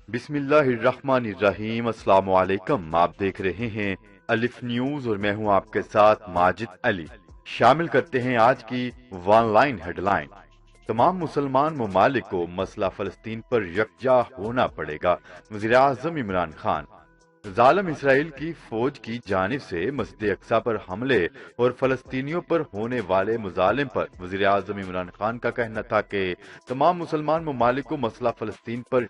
بسم اللہ الرحمن الرحیم۔ السلام علیکم، آپ دیکھ رہے ہیں الف نیوز اور میں ہوں آپ کے ساتھ ماجد علی۔ شامل کرتے ہیں آج کی ون لائن ہیڈ لائن۔ تمام مسلمان ممالک کو مسئلہ فلسطین پر یکجا ہونا پڑے گا، وزیر اعظم عمران خان۔ ظالم اسرائیل کی فوج کی جانب سے مسجد اقصی پر حملے اور فلسطینیوں پر ہونے والے مظالم پر وزیر اعظم عمران خان کا کہنا تھا کہ تمام مسلمان ممالک کو مسئلہ فلسطین پر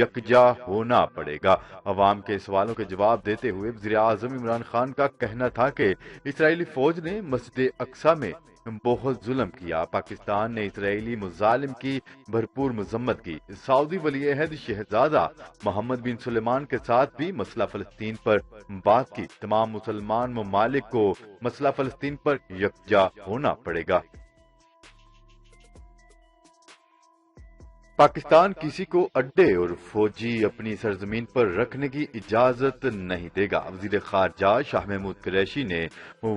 یکجا ہونا پڑے گا۔ عوام کے سوالوں کے جواب دیتے ہوئے وزیر اعظم عمران خان کا کہنا تھا کہ اسرائیلی فوج نے مسجد اقصی میں بہت ظلم کیا۔ پاکستان نے اسرائیلی مظالم کی بھرپور مذمت کی۔ سعودی ولی عہد شہزادہ محمد بن سلمان کے ساتھ بھی مسئلہ فلسطین پر بات کی۔ تمام مسلمان ممالک کو مسئلہ فلسطین پر یکجا ہونا پڑے گا۔ پاکستان کسی کو اڈے اور فوجی اپنی سرزمین پر رکھنے کی اجازت نہیں دے گا۔ وزیر خارجہ شاہ محمود قریشی نے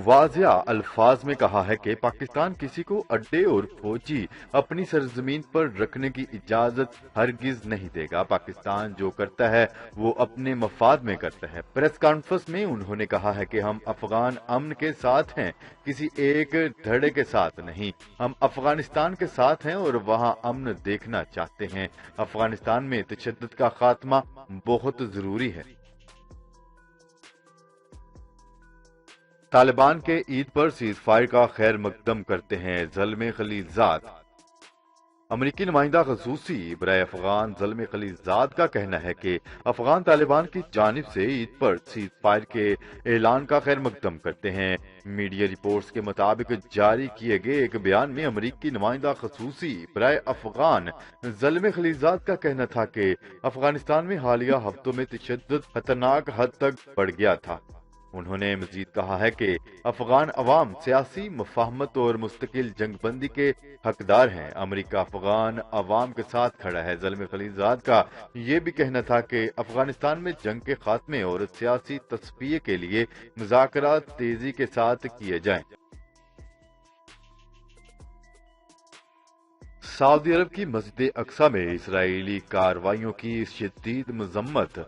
واضح الفاظ میں کہا ہے کہ پاکستان کسی کو اڈے اور فوجی اپنی سرزمین پر رکھنے کی اجازت ہرگز نہیں دے گا۔ پاکستان جو کرتا ہے وہ اپنے مفاد میں کرتا ہے۔ پریس کانفرنس میں انہوں نے کہا ہے کہ ہم افغان امن کے ساتھ ہیں، کسی ایک دھڑے کے ساتھ نہیں۔ ہم افغانستان کے ساتھ ہیں اور وہاں امن دیکھنا چاہتے ہیں۔ افغانستان میں تشدد کا خاتمہ بہت ضروری ہے۔ طالبان کے عید پر سیز فائر کا خیر مقدم کرتے ہیں زلمے خلیلزاد۔ امریکی نمائندہ خصوصی برائے افغان زلمے خلیلزاد کا کہنا ہے کہ افغان طالبان کی جانب سے عید پر سیز فائر کے اعلان کا خیر مقدم کرتے ہیں۔ میڈیا رپورٹس کے مطابق جاری کیے گئے ایک بیان میں امریکی نمائندہ خصوصی برائے افغان زلمے خلیلزاد کا کہنا تھا کہ افغانستان میں حالیہ ہفتوں میں تشدد خطرناک حد تک بڑھ گیا تھا۔ انہوں نے مزید کہا ہے کہ افغان عوام سیاسی مفاہمت اور مستقل جنگ بندی کے حقدار ہیں۔ امریکہ افغان عوام کے ساتھ کھڑا ہے۔ زلمے خلیلزاد کا یہ بھی کہنا تھا کہ افغانستان میں جنگ کے خاتمے اور سیاسی تصفیے کے لیے مذاکرات تیزی کے ساتھ کیے جائیں۔ سعودی عرب کی مسجد اقصی میں اسرائیلی کارروائیوں کی شدید مذمت۔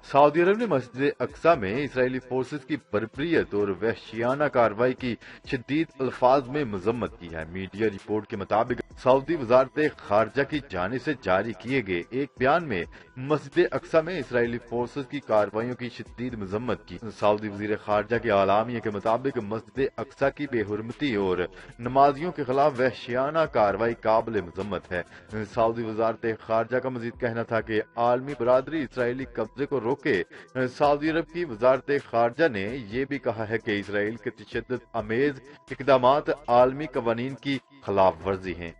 سعودی عرب نے مسجد اقصی میں اسرائیلی فورسز کی بربریت اور وحشیانہ کارروائی کی شدید الفاظ میں مذمت کی ہے۔ میڈیا رپورٹ کے مطابق سعودی وزارت خارجہ کی جانب سے جاری کیے گئے ایک بیان میں مسجد اقصی میں اسرائیلی فورسز کی کارروائیوں کی شدید مذمت کی۔ سعودی وزیر خارجہ کے اعلامیہ کے مطابق مسجد اقصی کی بے حرمتی اور نمازیوں کے خلاف وحشیانہ کارروائی قابل مذمت ہے۔ سعودی وزارت خارجہ کا مزید کہنا تھا کہ عالمی برادری اسرائیلی قبضے کو روکے۔ سعودی عرب کی وزارت خارجہ نے یہ بھی کہا ہے کہ اسرائیل کے تشدد آمیز اقدامات عالمی قوانین کی خلاف ورزی ہیں۔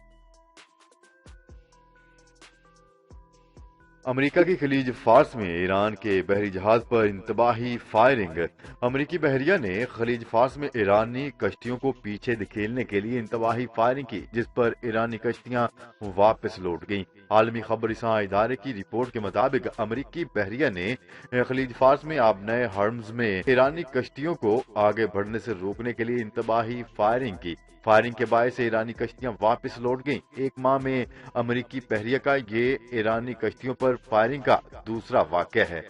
امریکہ کی خلیج فارس میں ایران کے بحری جہاز پر انتباہی فائرنگ۔ امریکی بحریہ نے خلیج فارس میں ایرانی کشتیوں کو پیچھے دھکیلنے کے لیے انتباہی فائرنگ کی، جس پر ایرانی کشتیاں واپس لوٹ گئیں۔ عالمی خبر رساں ادارے کی رپورٹ کے مطابق امریکی بحریہ نے خلیج فارس میں آبنائے ہرمز میں ایرانی کشتیوں کو آگے بڑھنے سے روکنے کے لیے انتباہی فائرنگ کی۔ فائرنگ کے باعث ایرانی کشتیاں واپس لوٹ گئیں۔ ایک ماہ میں امریکی بحریہ کا یہ ایرانی کشتیوں پر فائرنگ کا دوسرا واقعہ ہے۔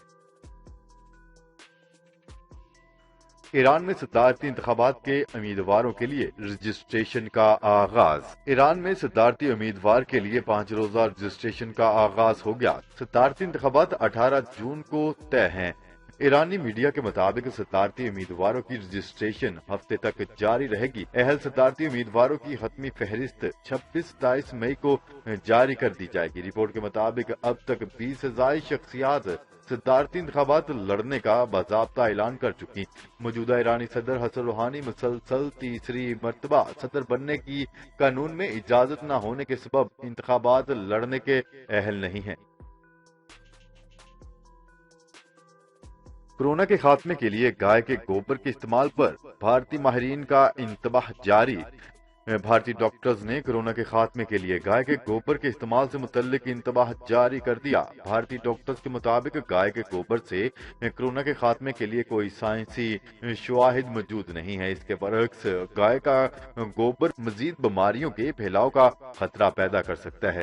ایران میں صدارتی انتخابات کے امیدواروں کے لیے رجسٹریشن کا آغاز۔ ایران میں صدارتی امیدوار کے لیے 5 روزہ رجسٹریشن کا آغاز ہو گیا۔ صدارتی انتخابات 18 جون کو طے ہیں۔ ایرانی میڈیا کے مطابق صدارتی امیدواروں کی رجسٹریشن ہفتے تک جاری رہے گی۔ اہل صدارتی امیدواروں کی حتمی فہرست 26-27 مئی کو جاری کر دی جائے گی۔ رپورٹ کے مطابق اب تک 20 سے زائد شخصیات صدارتی انتخابات لڑنے کا باضابطہ اعلان کر چکی۔ موجودہ ایرانی صدر حسن روحانی مسلسل تیسری مرتبہ صدر بننے کی قانون میں اجازت نہ ہونے کے سبب انتخابات لڑنے کے اہل نہیں ہیں۔ کورونا کے خاتمے کے لیے گائے کے گوبر کے استعمال پر بھارتی ماہرین کا انتباہ جاری۔ بھارتی ڈاکٹرز نے کورونا کے خاتمے کے لیے گائے کے گوبر کے استعمال سے متعلق انتباہ جاری کر دیا۔ بھارتی ڈاکٹرز کے مطابق گائے کے گوبر سے کورونا کے خاتمے کے لیے کوئی سائنسی شواہد موجود نہیں ہے۔ اس کے برعکس گائے کا گوبر مزید بیماریوں کے پھیلاؤ کا خطرہ پیدا کر سکتا ہے۔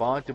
5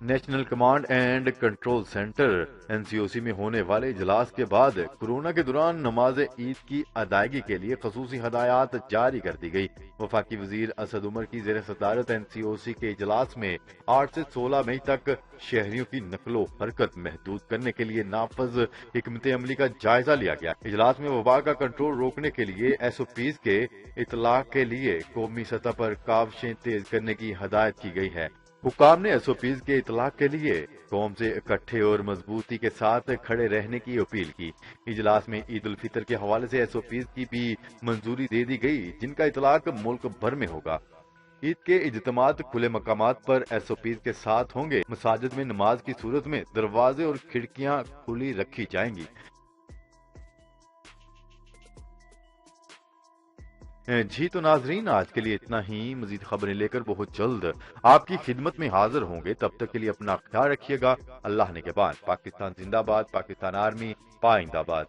national command and control centre NCOC میں ہونے والے اجلاس کے بعد کورونا کے دوران نماز عید کی ادائیگی کے لیے خصوصی ہدایات جاری کر دی گئی۔ وفاقی وزیر اسد عمر کی زیر صدارت NCOC کے اجلاس میں 8 سے 16 مئی تک شہریوں کی نقل و حرکت محدود کرنے کے لیے نافذ حکمت عملی کا جائزہ لیا گیا۔ اجلاس میں وبا کا کنٹرول روکنے کے لیے SOPs کے اطلاق کے لیے قومی سطح پر کاوشیں تیز کرنے کی ہدایت کی گئی ہے۔ حکام نے SOPs کے اطلاق کے لیے قوم سے اکٹھے اور مضبوطی کے ساتھ کھڑے رہنے کی اپیل کی۔ اجلاس میں عید الفطر کے حوالے سے SOPs کی بھی منظوری دے دی گئی، جن کا اطلاق ملک بھر میں ہوگا۔ عید کے اجتماعات کھلے مقامات پر SOPs کے ساتھ ہوں گے۔ مساجد میں نماز کی صورت میں دروازے اور کھڑکیاں کھلی رکھی جائیں گی۔ جی تو ناظرین، آج کے لیے اتنا ہی۔ مزید خبریں لے کر بہت جلد آپ کی خدمت میں حاضر ہوں گے۔ تب تک کے لیے اپنا خیال رکھیے گا۔ اللہ نے کے بعد پاکستان زندہ باد، پاکستان آرمی پائندہ باد۔